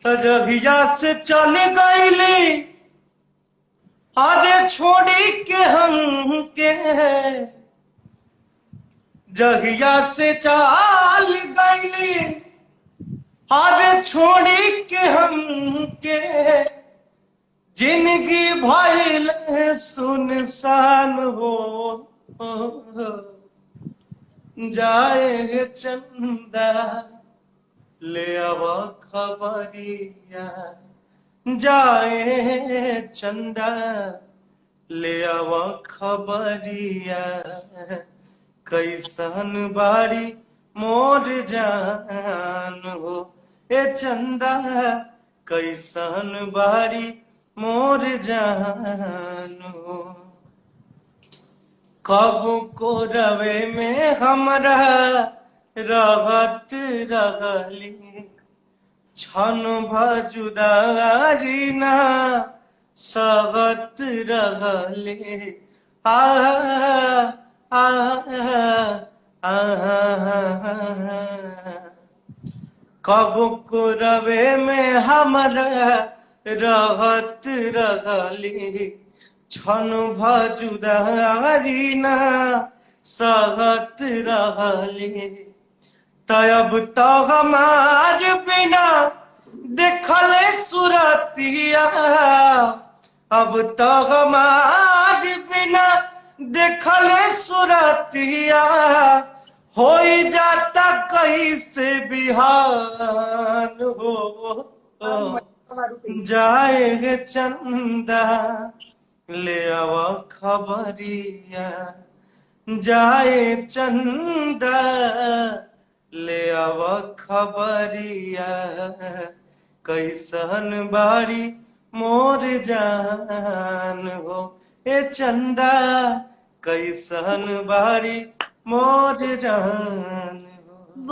तजहिया से चल गईली अरे छोड़ी के हम के जहिया से चल गईली अरे छोड़ी के हम के जिंदगी भइल सुनसान हो जाए चंदा ले आव खबरिया जाए चंदा ले आव खबरिया कैसन बाड़ी मोर जान हो ए चंदा कैसन बाड़ी मोर जान हो। कब को रवे में हमरा रहत रहली छन भजुदारी ना सहत रहले आ आ आ कब को रवे में हमरा रहत रहली छन भजुदारी ना सहत रहली तब तो हमार बिना देखल सुरतिया अब तो हमार बिना देखल सुरतिया हो जाता कैसे बिहान हो जाए चंदा ले आव खबरिया जाए चंदा ले आव खबरिया कैसन बाड़ी मोर जान हो ए चंदा कैसन बाड़ी मोर जान हो।